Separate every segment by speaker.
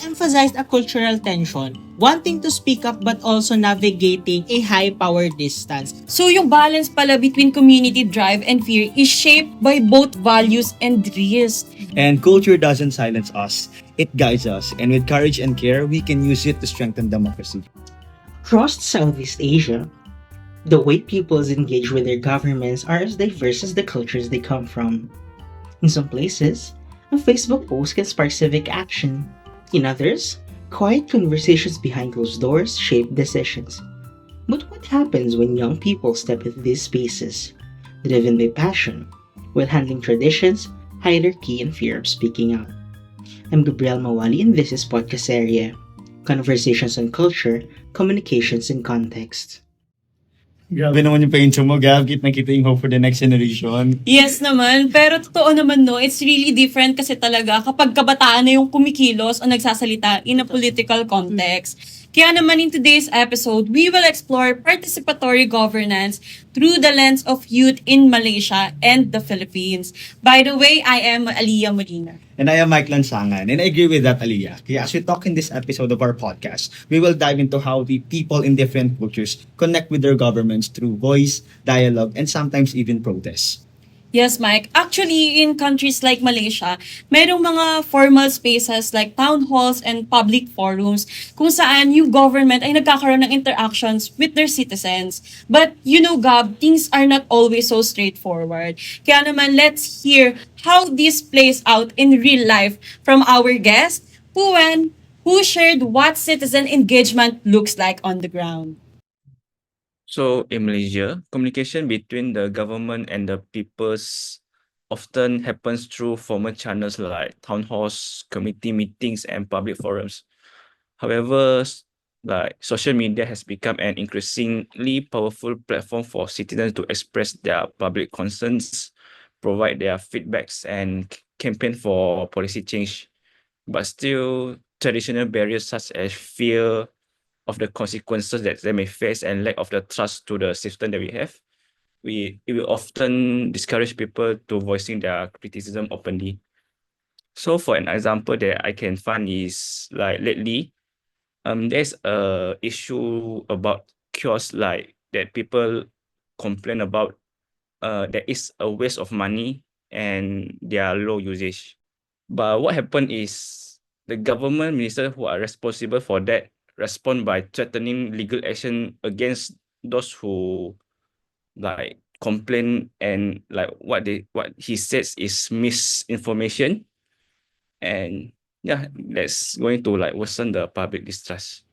Speaker 1: emphasized a cultural tension, wanting to speak up but also navigating a high power distance.
Speaker 2: So yung balance pala between community drive and fear is shaped by both values and risk.
Speaker 3: And culture doesn't silence us, it guides us. And with courage and care, we can use it to strengthen democracy.
Speaker 1: Across Southeast Asia, the way peoples engage with their governments are as diverse as the cultures they come from. In some places, a Facebook post can spark civic action. In others, quiet conversations behind closed doors shape decisions. But what happens when young people step into these spaces, driven by passion, while handling traditions, hierarchy, and fear of speaking out? I'm Gabriel Mawali and this is PODKASERYE, Conversations on Culture, Communications, and Context.
Speaker 3: Grabe naman yung paintro mo, Gab. Kita yung hope for the next generation.
Speaker 2: Yes naman, pero totoo naman no, it's really different kasi talaga kapag kabataan na yung kumikilos o nagsasalita in a political context. Kaya naman in today's episode, we will explore participatory governance through the lens of youth in Malaysia and the Philippines. By the way, I am Aliyah Molina.
Speaker 3: And I am Mike Lansangan. And I agree with that, Aliyah. Kaya as we talk in this episode of our podcast, we will dive into how the people in different cultures connect with their governments through voice, dialogue, and sometimes even protest.
Speaker 2: Yes, Mike. Actually, in countries like Malaysia, merong mga formal spaces like town halls and public forums kung saan yung government ay nagkakaroon ng interactions with their citizens. But, you know, Gab, things are not always so straightforward. Kaya naman, let's hear how this plays out in real life from our guest, Puan, who shared what citizen engagement looks like on the ground.
Speaker 4: So in Malaysia, communication between the government and the peoples often happens through formal channels like town halls, committee meetings, and public forums. However, like social media has become an increasingly powerful platform for citizens to express their public concerns, provide their feedbacks, and campaign for policy change. But still, traditional barriers such as fear of the consequences that they may face and lack of the trust to the system that we have, it will often discourage people to voicing their criticism openly. So for an example that I can find is like lately, there's a issue about kiosks like that people complain about. There is a waste of money and their low usage. But what happened is the government minister who are responsible for that respond by threatening legal action against those who like complain and like what he says is misinformation, and yeah, that's going to like worsen the public distrust.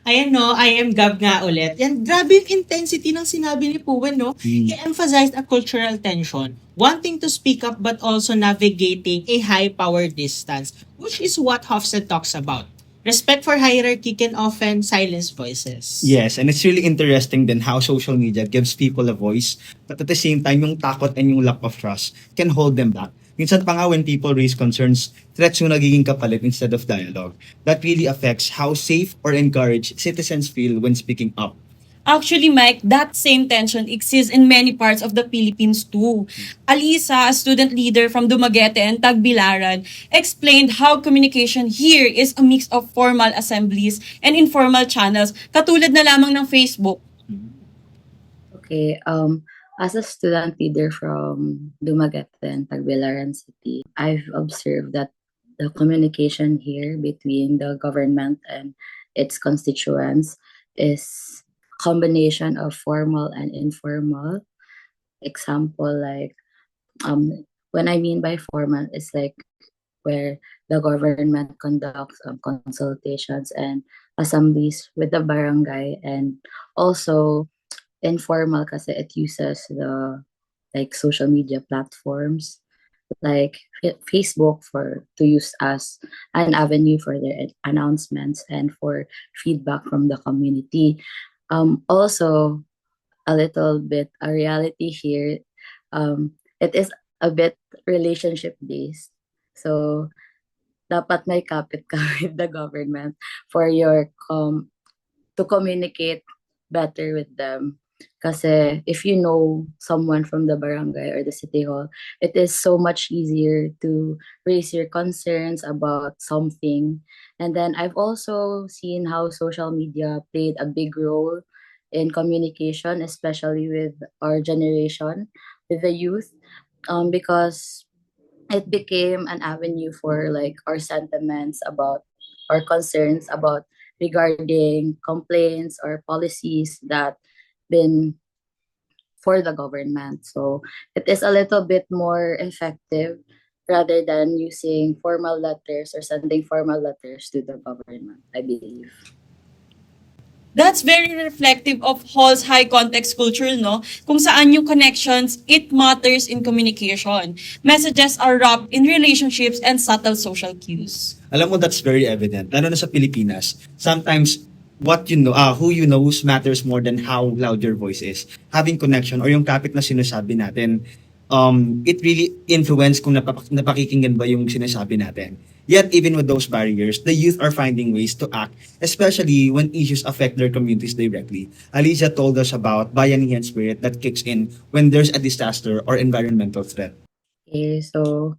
Speaker 1: Ayan no, I am Gab nga ulit. Yan, grabe yung intensity ng sinabi ni Puwen, no? He emphasized a cultural tension, wanting to speak up but also navigating a high power distance, which is what Hofstede talks about. Respect for hierarchy can often silence voices.
Speaker 3: Yes, and it's really interesting then how social media gives people a voice, but at the same time, yung takot and yung lack of trust can hold them back. Minsan pa nga when people raise concerns, threats yung nagiging kapalit instead of dialogue. That really affects how safe or encouraged citizens feel when speaking up.
Speaker 2: Actually, Mike, that same tension exists in many parts of the Philippines too. Alisa, a student leader from Dumaguete and Tagbilaran, explained how communication here is a mix of formal assemblies and informal channels, katulad na lamang ng Facebook.
Speaker 5: Okay, as a student leader from Dumaguete and Tagbilaran City, I've observed that the communication here between the government and its constituents is combination of formal and informal. Example, like when I mean by formal is like where the government conducts consultations and assemblies with the barangay, and also informal kasi it uses the like social media platforms like Facebook for to use as an avenue for their announcements and for feedback from the community. Also, a little bit a reality here. It is a bit relationship based. So, dapat may kapit ka with the government for your to communicate better with them. Kasi if you know someone from the barangay or the city hall, it is so much easier to raise your concerns about something. And then I've also seen how social media played a big role in communication, especially with our generation, with the youth, because it became an avenue for like our sentiments about our concerns about regarding complaints or policies that been for the government. So it is a little bit more effective rather than using formal letters or sending formal letters to the government, I believe.
Speaker 2: That's very reflective of Hall's high context culture, no? Kung saan yung connections, it matters in communication. Messages are wrapped in relationships and subtle social cues.
Speaker 3: Alam mo, that's very evident. Lalo na sa Pilipinas. Sometimes, what you know, who you know matters more than how loud your voice is. Having connection or yung kapit na sinasabi natin, it really influence kung napakikinggan ba yung sinasabi natin. Yet, even with those barriers, the youth are finding ways to act, especially when issues affect their communities directly. Alicia told us about bayanihan spirit that kicks in when there's a disaster or environmental threat.
Speaker 5: Okay, so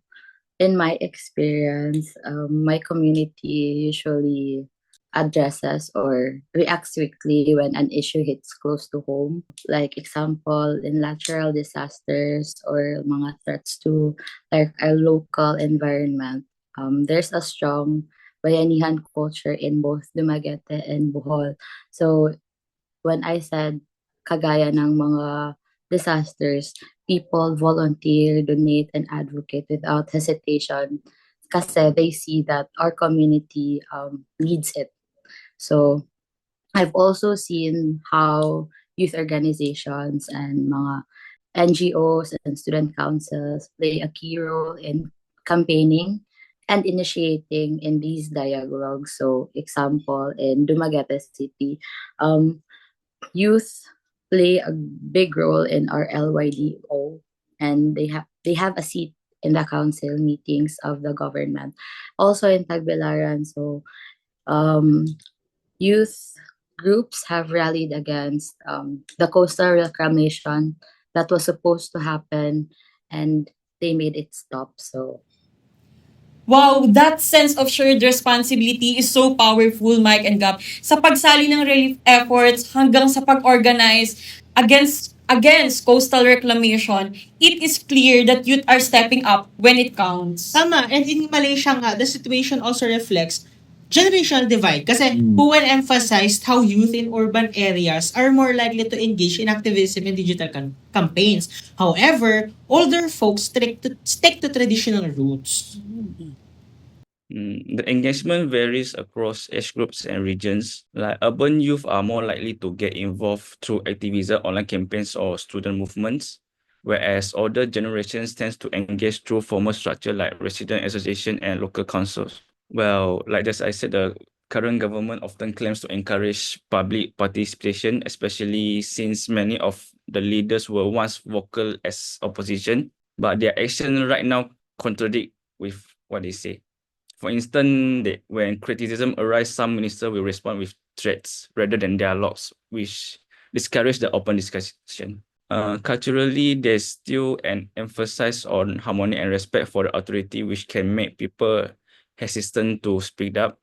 Speaker 5: in my experience, my community usually addresses or reacts quickly when an issue hits close to home. Like example, in natural disasters or mga threats to like our local environment. There's a strong bayanihan culture in both Dumaguete and Bohol. So when I said kagaya ng mga disasters, people volunteer, donate, and advocate without hesitation kasi they see that our community needs it. So I've also seen how youth organizations and mga NGOs and student councils play a key role in campaigning and initiating in these dialogues. So example, in Dumaguete City, youth play a big role in our LYDO, and they have a seat in the council meetings of the government. Also in Tagbilaran, so um, youth groups have rallied against the coastal reclamation that was supposed to happen, and they made it stop. So
Speaker 2: Wow, that sense of shared responsibility is so powerful, Mike and Gab. Sa pagsali ng relief efforts hanggang sa pag-organize against coastal reclamation, it is clear that youth are stepping up when it counts.
Speaker 1: Tama, and in Malaysia nga, the situation also reflects generational divide kasi who emphasized how youth in urban areas are more likely to engage in activism and digital campaigns. However, older folks stick to traditional roots.
Speaker 4: The engagement varies across age groups and regions. Like urban youth are more likely to get involved through activism, online campaigns, or student movements, whereas older generations tends to engage through formal structure like resident association and local councils. Well, like as I said, the current government often claims to encourage public participation, especially since many of the leaders were once vocal as opposition, but their action right now contradict with what they say. For instance, when criticism arises, some ministers will respond with threats rather than dialogues, which discourage the open discussion. Culturally, there's still an emphasis on harmony and respect for the authority, which can make people hesitant to speak up,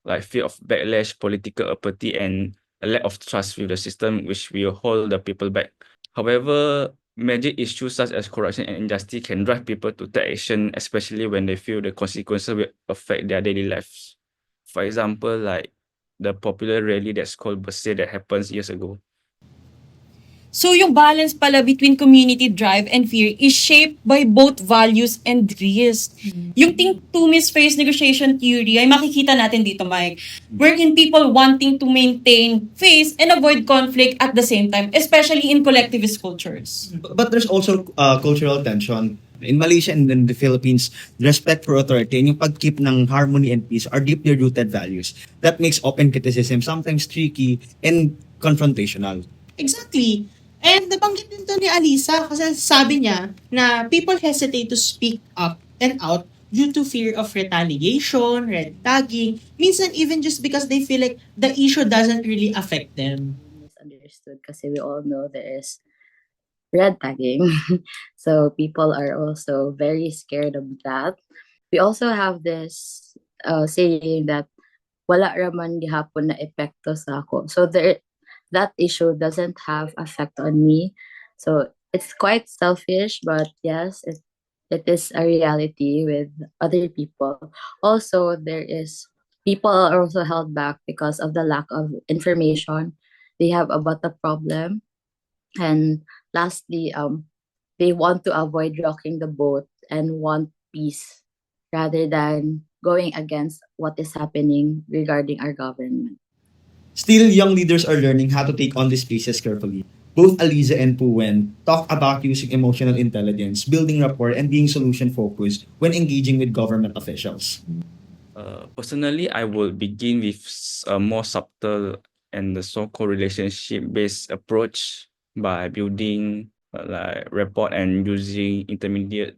Speaker 4: like fear of backlash, political apathy, and a lack of trust with the system, which will hold the people back. However, major issues such as corruption and injustice can drive people to take action, especially when they feel the consequences will affect their daily lives. For example, like the popular rally that's called Bersih that happens years ago.
Speaker 2: So yung balance pala between community drive and fear is shaped by both values and risk. Yung Think to Miss Face negotiation theory ay makikita natin dito, Mike. Wherein people wanting to maintain face and avoid conflict at the same time, especially in collectivist cultures.
Speaker 3: But there's also cultural tension. In Malaysia and in the Philippines, respect for authority and yung pag-keep ng harmony and peace are deeply rooted values. That makes open criticism sometimes tricky and confrontational.
Speaker 1: Exactly. And nabanggit din to ni Alisa kasi sabi niya na people hesitate to speak up and out due to fear of retaliation, red tagging, minsan even just because they feel like the issue doesn't really affect them.
Speaker 5: misunderstood understood because we all know there is red tagging. So people are also very scared of that. We also have this saying that wala raman gihapon na epekto sa ako. So that issue doesn't have effect on me. So it's quite selfish, but yes, it is a reality with other people. Also, there is people are also held back because of the lack of information they have about the problem. And lastly, they want to avoid rocking the boat and want peace rather than going against what is happening regarding our government.
Speaker 3: Still, young leaders are learning how to take on these spaces carefully. Both Aliza and Puwen talk about using emotional intelligence, building rapport, and being solution focused when engaging with government officials.
Speaker 4: Personally, I will begin with a more subtle and the so-called relationship-based approach by building like rapport and using intermediaries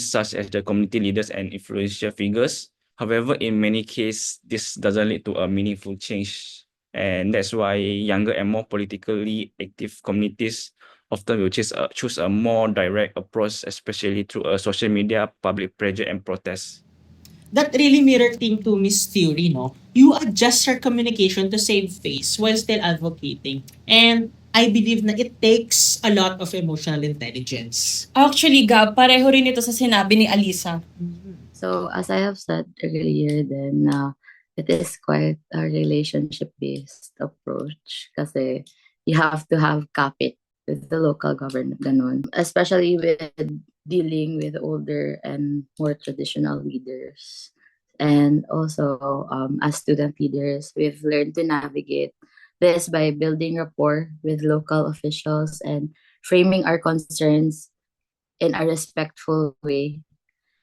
Speaker 4: such as the community leaders and influential figures. However, in many cases, this doesn't lead to a meaningful change, and that's why younger and more politically active communities often will choose a more direct approach, especially through a social media, public pressure, and protests.
Speaker 1: That really mirror thing to Miss Theory, no? You adjust your communication to save face while still advocating. And I believe na it takes a lot of emotional intelligence.
Speaker 2: Actually, Gab, pareho rin ito sa sinabi ni Alisa.
Speaker 5: So as I have said earlier, then it is quite a relationship-based approach kasi you have to have kapit with the local government, ganun. Especially with dealing with older and more traditional leaders. And also, as student leaders, we've learned to navigate this by building rapport with local officials and framing our concerns in a respectful way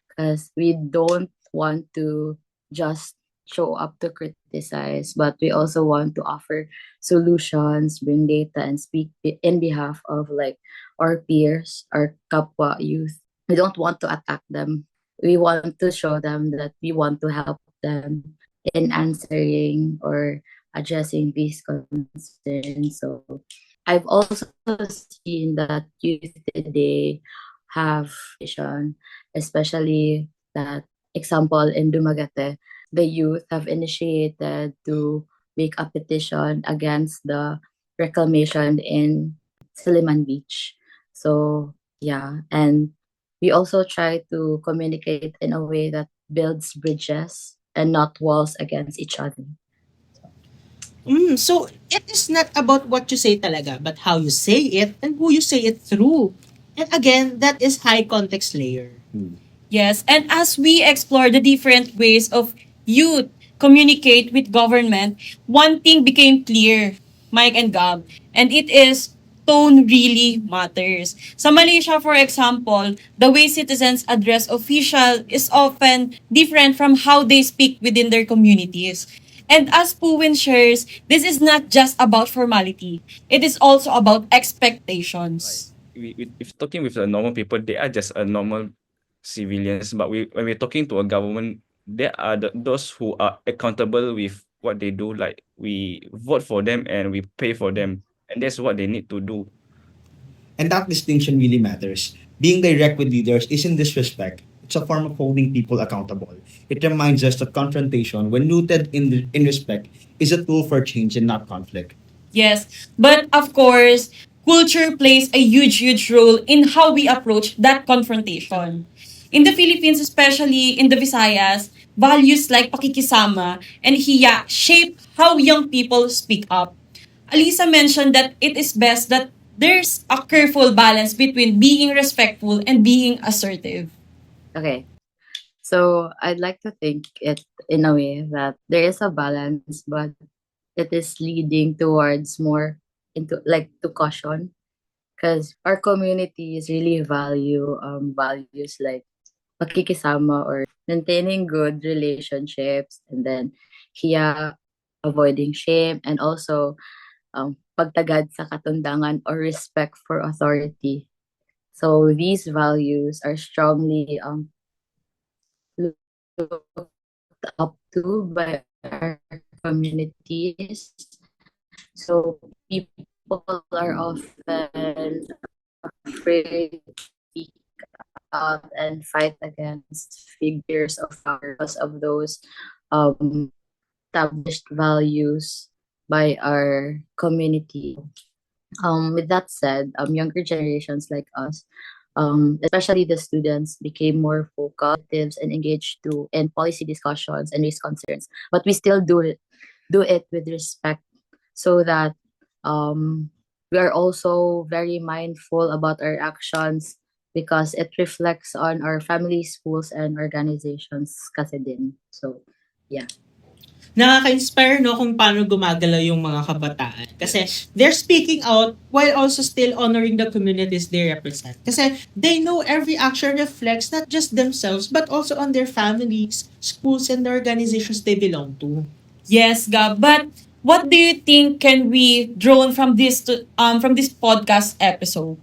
Speaker 5: because we don't want to just show up to criticize, but we also want to offer solutions, bring data, and speak in behalf of like our peers, our kapwa youth. We don't want to attack them. We want to show them that we want to help them in answering or addressing these concerns. So I've also seen that youth today have vision, especially that example in Dumaguete, the youth have initiated to make a petition against the reclamation in Siliman Beach. So yeah, and we also try to communicate in a way that builds bridges and not walls against each other.
Speaker 1: So it is not about what you say talaga, but how you say it and who you say it through. And again, that is high context layer.
Speaker 2: Yes, and as we explore the different ways of youth communicate with government, one thing became clear, Mike and Gab, and it is tone really matters. Sa Malaysia, for example, the way citizens address official is often different from how they speak within their communities. And as Puwin shares, this is not just about formality. It is also about expectations.
Speaker 4: If talking with the normal people, they are just a normal civilians. But when we're talking to a government, they are those who are accountable with what they do. Like we vote for them and we pay for them, and that's what they need to do.
Speaker 3: And that distinction really matters. Being direct with leaders isn't disrespect. It's a form of holding people accountable. It reminds us that confrontation, when rooted in respect, is a tool for change and not conflict.
Speaker 2: Yes, but of course, culture plays a huge role in how we approach that confrontation. In the Philippines, especially in the Visayas, values like pakikisama and hiya shape how young people speak up. Alisa mentioned that it is best that there's a careful balance between being respectful and being assertive.
Speaker 5: Okay, so I'd like to think it in a way that there is a balance, but it is leading towards more into like to caution because our communities really value values like pakikisama or maintaining good relationships and then hiya, avoiding shame, and also pagtagad sa katundangan or respect for authority. So these values are strongly looked up to by our communities. So people people are often afraid to speak out and fight against figures of power because of those um, established values by our community. With that said, younger generations like us, especially the students, became more vocal and engaged in policy discussions and raise concerns. But we still do it with respect, so that um, we are also very mindful about our actions because it reflects on our families, schools, and organizations kasi din. So, yeah.
Speaker 1: Nakaka-inspire, no, kung paano gumagalaw yung mga kabataan. Kasi they're speaking out while also still honoring the communities they represent. Kasi they know every action reflects not just themselves but also on their families, schools, and the organizations they belong to.
Speaker 2: Yes, Gab. But what do you think can we draw from this podcast episode?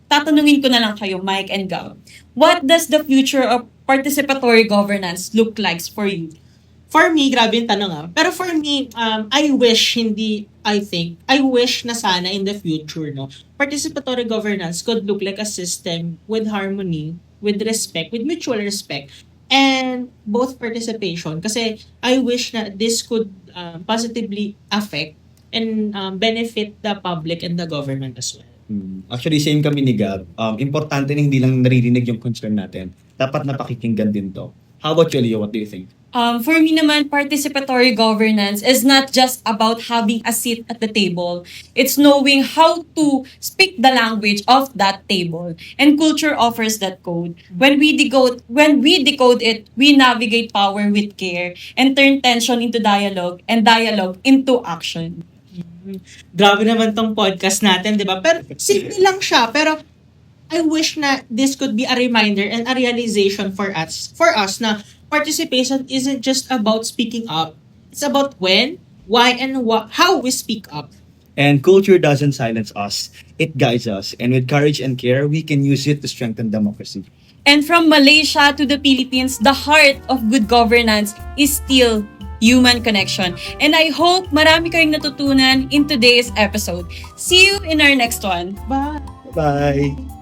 Speaker 2: Tatanungin ko na lang kayo, Mike and Gab. What does the future of participatory governance look like for you?
Speaker 1: For me, grabe yung tanong Pero for me, I wish na sana in the future, no, participatory governance could look like a system with harmony, with respect, with mutual respect, and both participation. Kasi I wish na this could positively affect and benefit the public and the government as well.
Speaker 3: Actually, same kami ni Gab. Importante na hindi lang naririnig yung concern natin. Dapat napakikinggan din to. How about you, Leo? What do you think?
Speaker 2: For me naman, participatory governance is not just about having a seat at the table. It's knowing how to speak the language of that table. And culture offers that code. When we decode it, we navigate power with care and turn tension into dialogue and dialogue into action.
Speaker 1: Grabe naman tong podcast natin, di ba? Pero simple lang siya. Pero I wish na this could be a reminder and a realization for us na participation isn't just about speaking up. It's about when, why, and how we speak up.
Speaker 3: And culture doesn't silence us. It guides us. And with courage and care, we can use it to strengthen democracy.
Speaker 2: And from Malaysia to the Philippines, the heart of good governance is still human connection. And I hope marami kayong natutunan in today's episode. See you in our next one.
Speaker 1: Bye!
Speaker 3: Bye!